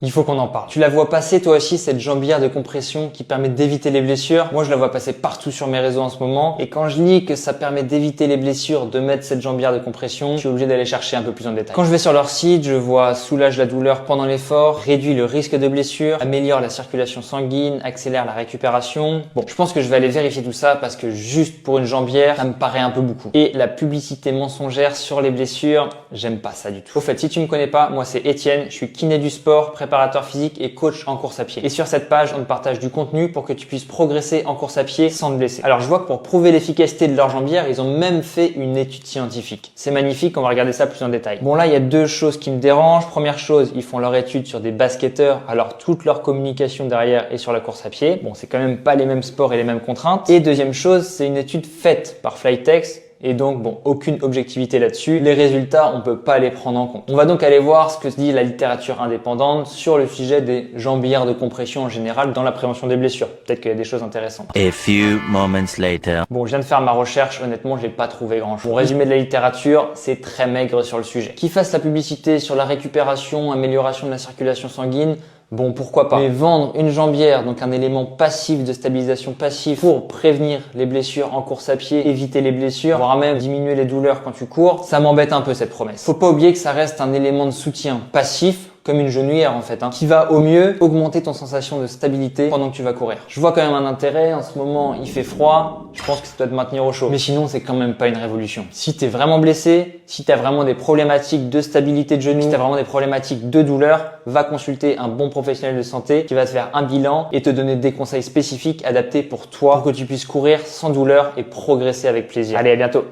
Il faut qu'on en parle. Tu la vois passer toi aussi, cette jambière de compression qui permet d'éviter les blessures. Moi, je la vois passer partout sur mes réseaux en ce moment. Et quand je lis que ça permet d'éviter les blessures, de mettre cette jambière de compression, je suis obligé d'aller chercher un peu plus en détail. Quand je vais sur leur site, je vois soulage la douleur pendant l'effort, réduit le risque de blessure, améliore la circulation sanguine, accélère la récupération. Bon, je pense que je vais aller vérifier tout ça parce que juste pour une jambière, ça me paraît un peu beaucoup. Et la publicité mensongère sur les blessures, j'aime pas ça du tout. Au fait, si tu me connais pas, moi c'est Étienne, je suis kiné du sport, préparateur physique et coach en course à pied. Et sur cette page, on te partage du contenu pour que tu puisses progresser en course à pied sans te blesser. Alors je vois que pour prouver l'efficacité de leur jambière, ils ont même fait une étude scientifique. C'est magnifique, on va regarder ça plus en détail. Bon là, il y a deux choses qui me dérangent. Première chose, ils font leur étude sur des basketteurs, alors toute leur communication derrière est sur la course à pied. Bon, c'est quand même pas les mêmes sports et les mêmes contraintes. Et deuxième chose, c'est une étude faite par Flytex. Et donc, bon, aucune objectivité là-dessus. Les résultats, on peut pas les prendre en compte. On va donc aller voir ce que dit la littérature indépendante sur le sujet des jambières de compression en général dans la prévention des blessures. Peut-être qu'il y a des choses intéressantes. A few moments later. Bon, je viens de faire ma recherche. Honnêtement, je n'ai pas trouvé grand-chose. Mon résumé de la littérature, c'est très maigre sur le sujet. Qu'ils fassent la publicité sur la récupération, amélioration de la circulation sanguine, bon, pourquoi pas. Mais vendre une jambière, donc un élément passif de stabilisation passive pour prévenir les blessures en course à pied, éviter les blessures, voire même diminuer les douleurs quand tu cours, ça m'embête un peu cette promesse. Faut pas oublier que ça reste un élément de soutien passif, comme une genouillère en fait, qui va au mieux augmenter ton sensation de stabilité pendant que tu vas courir. Je vois quand même un intérêt, en ce moment il fait froid, je pense que ça doit te maintenir au chaud. Mais sinon c'est quand même pas une révolution. Si t'es vraiment blessé, si t'as vraiment des problématiques de stabilité de genou, si t'as vraiment des problématiques de douleur, va consulter un bon professionnel de santé qui va te faire un bilan et te donner des conseils spécifiques adaptés pour toi, pour que tu puisses courir sans douleur et progresser avec plaisir. Allez, à bientôt!